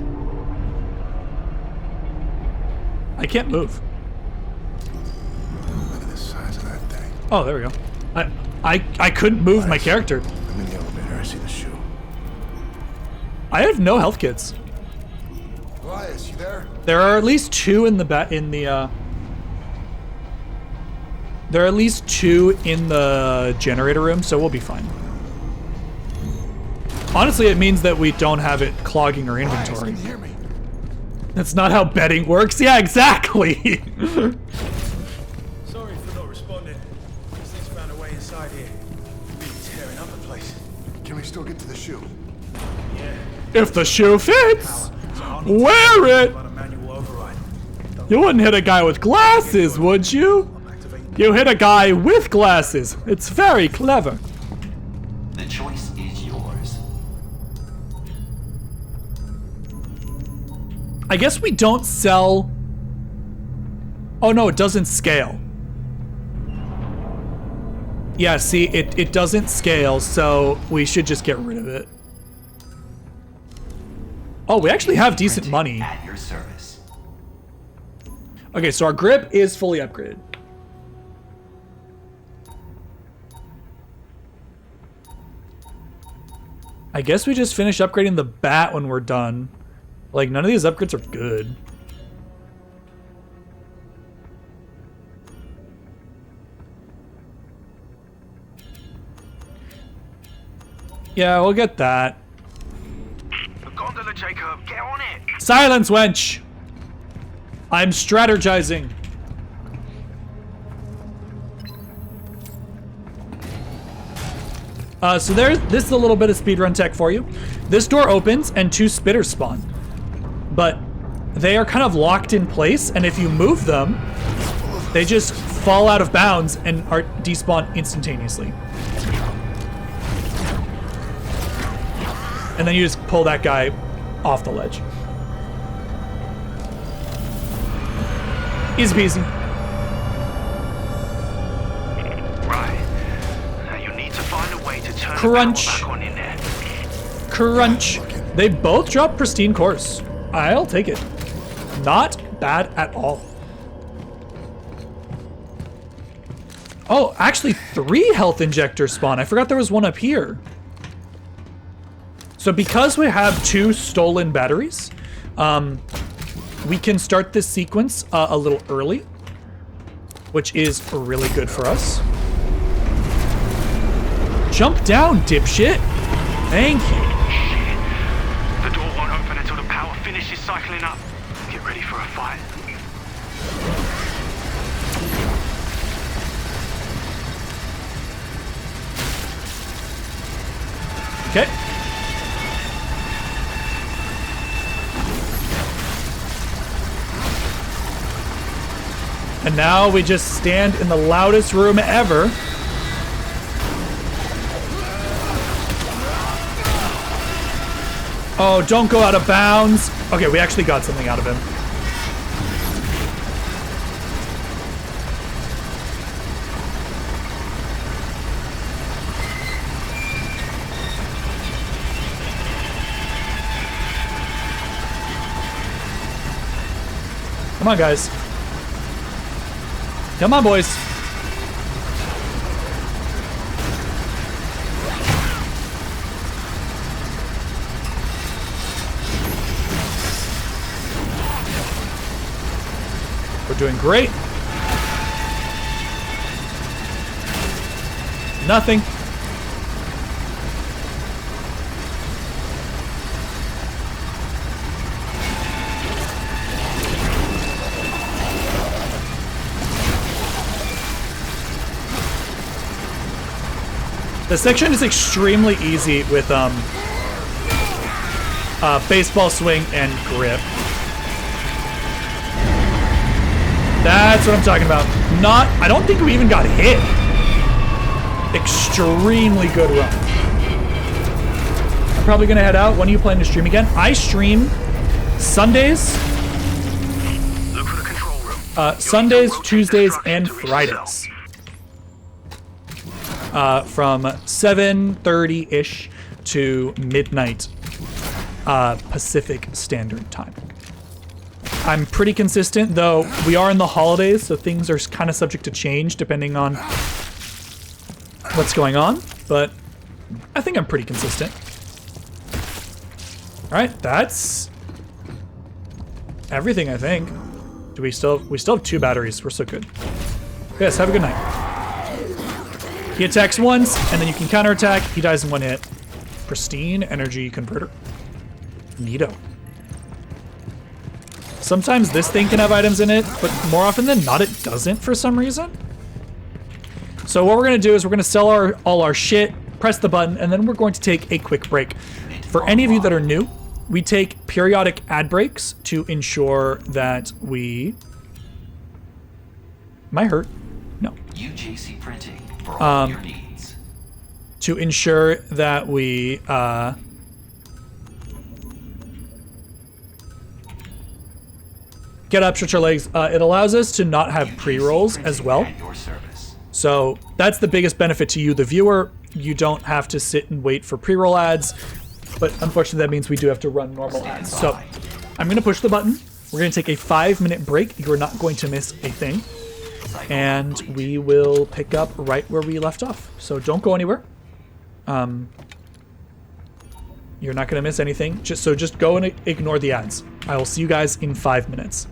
I can't move. Look at the size of that thing. Oh, there we go. I couldn't move my character. I'm in the elevator. I see the shoe. I have no health kits. Elias, you there? There are at least 2 in the there are at least 2 in the generator room, so we'll be fine. Honestly, it means that we don't have it clogging our inventory. Elias, can you hear me? That's not how betting works. Yeah, exactly. Sorry for not responding. These things found a way inside here. Been tearing up the place. Can we still get to the shoe? Yeah. If the shoe fits, So wear it. a manual override. You wouldn't hit a guy with glasses, would you? You hit a guy with glasses. It's very clever. The choice is yours. I guess we don't sell... Oh no, it doesn't scale. Yeah, see, it doesn't scale, so we should just get rid of it. Oh, we actually have decent money. At your service. Okay, so our grip is fully upgraded. I guess we just finish upgrading the bat when we're done. Like, none of these upgrades are good. Yeah, we'll get that. The gondola, Jacob. Get on it. Silence, wench! I'm strategizing. So this is a little bit of speedrun tech for you. This door opens and 2 spitters spawn. But they are kind of locked in place, and if you move them, they just fall out of bounds and are despawn instantaneously. And then you just pull that guy off the ledge. Easy peasy. Right. Now you need to find a way to turn Crunch. the power back on in there. Crunch. They both drop pristine cores. I'll take it. Not bad at all. Oh, actually 3 health injectors spawn. I forgot there was one up here. So because we have 2 stolen batteries, we can start this sequence a little early, which is really good for us. Jump down, dipshit. Thank you. The door won't open until the power finishes cycling up. Get ready for a fight. Okay. And now we just stand in the loudest room ever. Oh, don't go out of bounds. Okay, we actually got something out of him. Come on, guys. Come on, boys. We're doing great. Nothing. The section is extremely easy with baseball swing and grip. That's what I'm talking about. I don't think we even got hit. Extremely good run. I'm probably gonna head out. When are you planning to stream again? I stream Sundays. Look for the control room. Sundays, Tuesdays, and Fridays. From 7:30-ish to midnight Pacific Standard Time. I'm pretty consistent, though we are in the holidays, so things are kind of subject to change depending on what's going on, but I think I'm pretty consistent. All right, that's everything, I think. We still have 2 batteries. We're so good. Yes, have a good night. He attacks once, and then you can counterattack. He dies in 1 hit. Pristine energy converter. Neato. Sometimes this thing can have items in it, but more often than not, it doesn't for some reason. So what we're gonna do is we're gonna sell all our shit, press the button, and then we're going to take a quick break. For any of you that are new, we take periodic ad breaks to ensure that we... Am I hurt? No. UJC Printing for all your needs. To ensure that we get up, stretch our legs. It allows us to not have pre-rolls as well. So that's the biggest benefit to you, the viewer. You don't have to sit and wait for pre-roll ads, but unfortunately that means we do have to run normal ads. So I'm gonna push the button. We're gonna take a 5-minute break. You're not going to miss a thing. And we will pick up right where we left off. So don't go anywhere. You're not gonna miss anything. Just go and ignore the ads. I will see you guys in 5 minutes.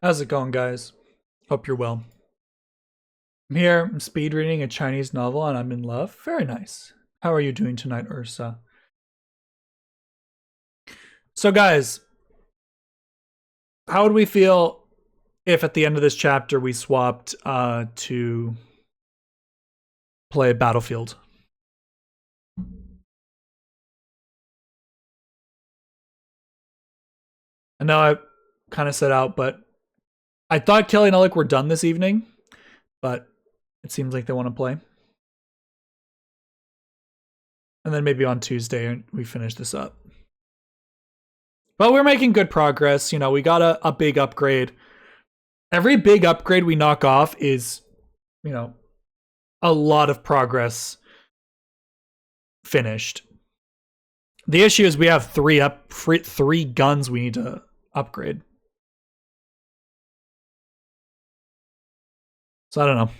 How's it going, guys? Hope you're well. I'm here. I'm speed reading a Chinese novel and I'm in love. Very nice. How are you doing tonight, Ursa? So, guys, how would we feel if at the end of this chapter we swapped to play Battlefield? I know I kind of set out, but I thought Kelly and Alec were done this evening, but it seems like they want to play. And then maybe on Tuesday we finish this up. But we're making good progress. You know, we got a big upgrade. Every big upgrade we knock off is, you know, a lot of progress finished. The issue is we have three guns we need to upgrade. So I don't know.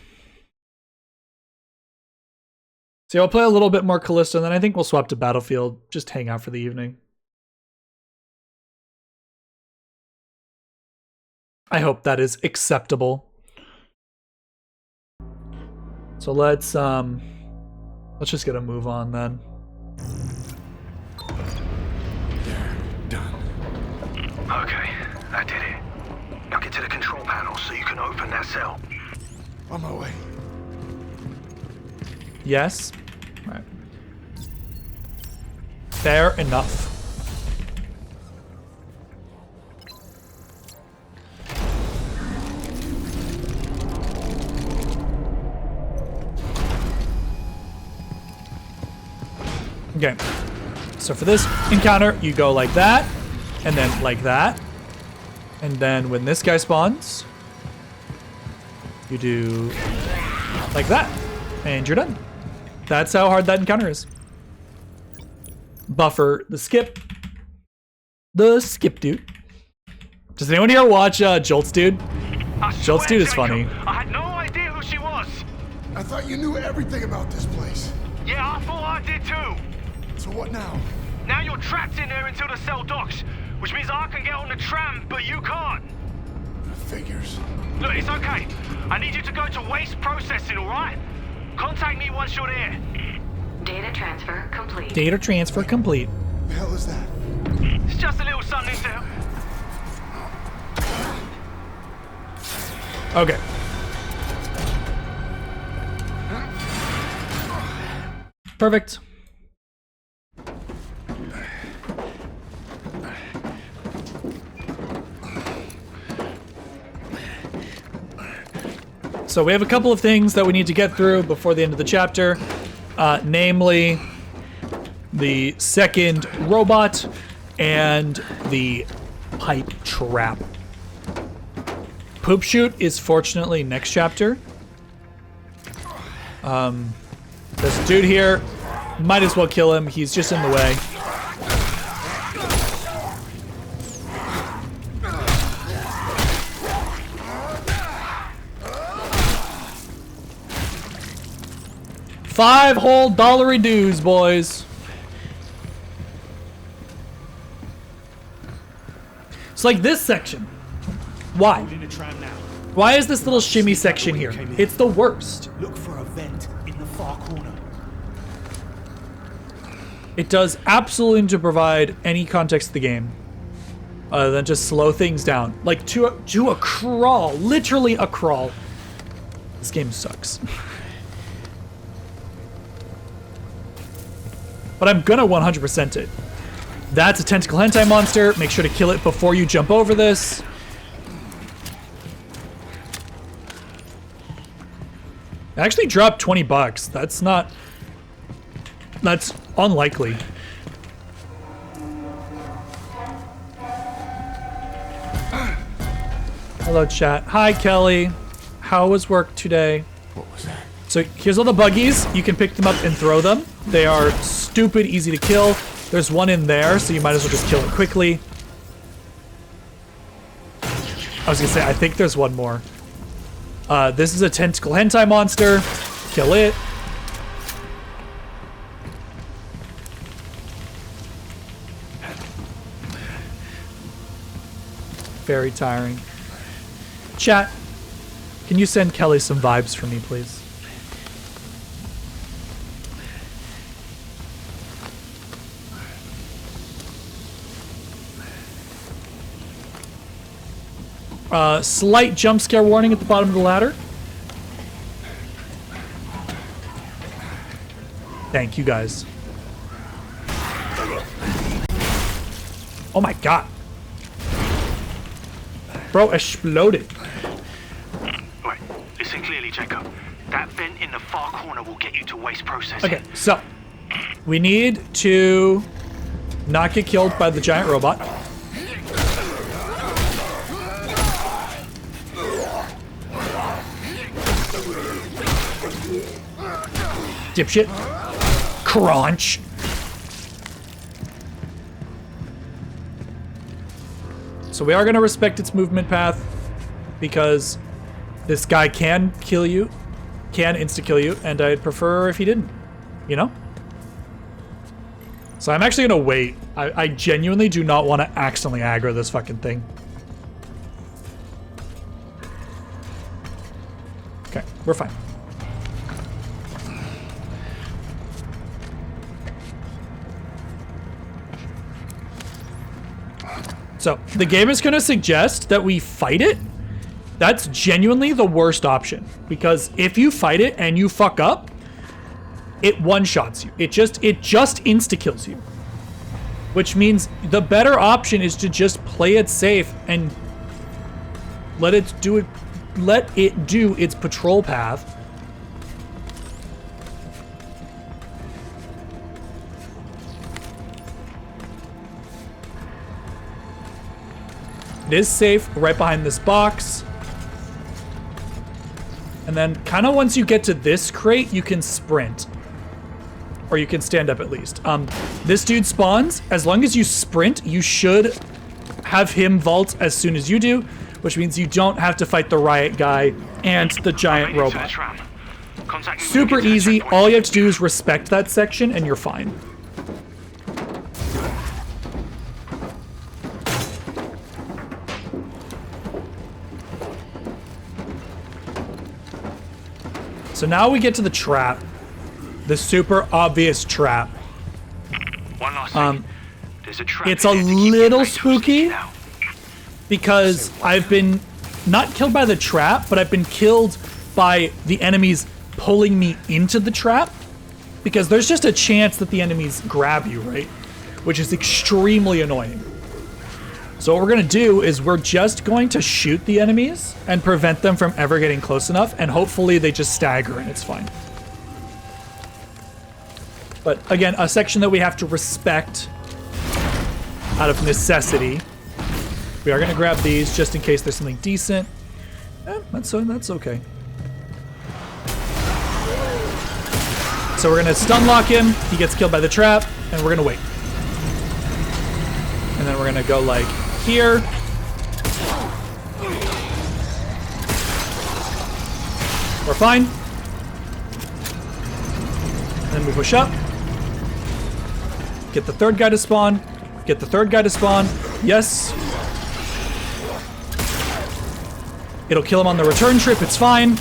So I'll play a little bit more Callisto, and then I think we'll swap to Battlefield. Just hang out for the evening. I hope that is acceptable. So let's just get a move on then. There, done. Okay, I did it. Now get to the control panel so you can open that cell. On my way. Yes. All right. Fair enough. Okay. So for this encounter, you go like that, and then like that. And then when this guy spawns, you do like that, and you're done. That's how hard that encounter is. Buffer the skip. The skip dude. Does anyone here watch Jolts Dude? Jolts Dude is funny. I had no idea who she was. I thought you knew everything about this place. Yeah, I thought I did too. So what now? Now you're trapped in there until the cell docks, which means I can get on the tram, but you can't. Figures. Look, it's okay. I need you to go to waste processing, all right? Contact me once you're there. Data transfer complete. Data transfer complete. The hell is that? It's just a little something to... Okay. Perfect. So we have a couple of things that we need to get through before the end of the chapter, namely the second robot and the pipe trap. Poop shoot is fortunately next chapter. This dude here, might as well kill him. He's just in the way. $5 whole dollary dues, boys. It's like this section. Why? Why is this little shimmy section here? It's the worst. Look for a vent in the far corner. It does absolutely to provide any context to the game, other than just slow things down. Like to a crawl, literally a crawl. This game sucks. But I'm gonna 100% it. That's a tentacle hentai monster. Make sure to kill it before you jump over this. I actually dropped $20. That's unlikely. Hello, chat. Hi, Kelly. How was work today? What was that? So here's all the buggies. You can pick them up and throw them. They are stupid easy to kill. There's one in there, so you might as well just kill it quickly. I was gonna say, I think there's one more. This is a tentacle hentai monster. Kill it. Very tiring. Chat, can you send Kelly some vibes for me, please? Slight jump scare warning at the bottom of the ladder. Thank you, guys. Oh my god. Bro, exploded. Right, listen clearly, Jacob. That vent in the far corner will get you to waste processing. Okay, so we need to not get killed by the giant robot. Dipshit. Crunch. So we are going to respect its movement path because this guy can kill you, can insta-kill you, and I'd prefer if he didn't, you know? So I'm actually going to wait. I genuinely do not want to accidentally aggro this fucking thing. Okay, we're fine. So the game is going to suggest that we fight it. That's genuinely the worst option, because if you fight it and you fuck up, it one-shots you. It just insta-kills you. Which means the better option is to just play it safe and let it do its patrol path. It is safe right behind this box. And then kind of once you get to this crate, you can sprint. Or you can stand up at least. This dude spawns. As long as you sprint, you should have him vault as soon as you do, which means you don't have to fight the riot guy and the giant robot. Super easy. All you have to do is respect that section and you're fine. So now we get to the trap. The super obvious trap. One last thing. There's a trap It's a in there to keep little your mate spooky now. because I've been not killed by the trap, but I've been killed by the enemies pulling me into the trap, because there's just a chance that the enemies grab you, right? Which is extremely annoying. So what we're gonna do is we're just going to shoot the enemies and prevent them from ever getting close enough, and hopefully they just stagger and it's fine. But again, a section that we have to respect out of necessity. We are gonna grab these just in case there's something decent. That's okay. So we're gonna stun lock him, he gets killed by the trap, and we're gonna wait. And then we're gonna go like here. We're fine. And then we push up. Get the third guy to spawn. Get the third guy to spawn. Yes. It'll kill him on the return trip, it's fine.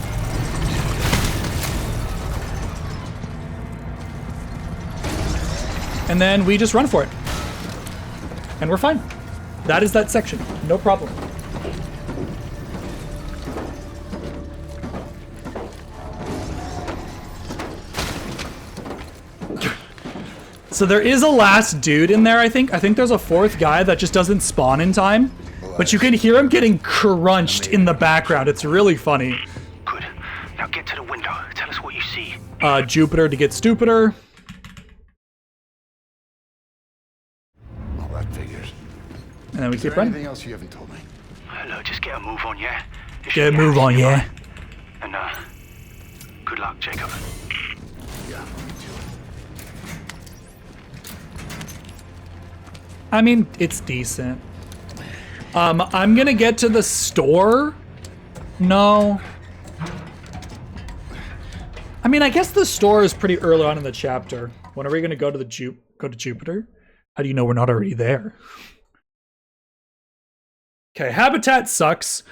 And then we just run for it. And we're fine. That is that section. No problem. So there is a last dude in there, I think. I think there's a fourth guy that just doesn't spawn in time. But you can hear him getting crunched in the background. It's really funny. Good. Now get to the window. Tell us what you see. Jupiter to get stupider. Well, that figures. And then we Is keep there running. anything else you haven't told me? Look, just get a move on, yeah? You should Get a be move on, happy, yeah? And, good luck, Jacob. Yeah, me too. I mean, it's decent. I'm gonna get to the store. No. I mean, I guess the store is pretty early on in the chapter. When are we gonna go to the go to Jupiter? How do you know we're not already there? Okay, habitat sucks.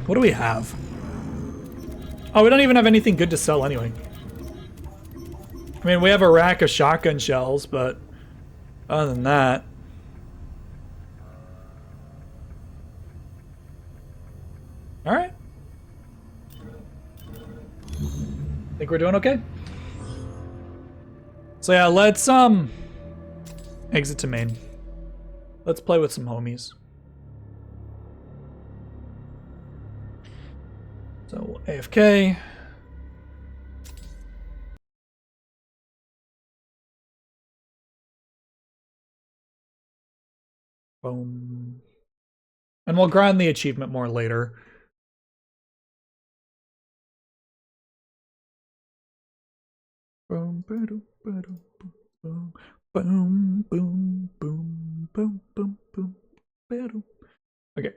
What do we have? Oh, we don't even have anything good to sell anyway. I mean, we have a rack of shotgun shells, but other than that... Alright. Think we're doing okay? So yeah, let's exit to main. Let's play with some homies. So AFK. Boom. And we'll grind the achievement more later. Boom, boom, boom, boom, boom, boom, boom, boom, boom, boom, boom. Okay.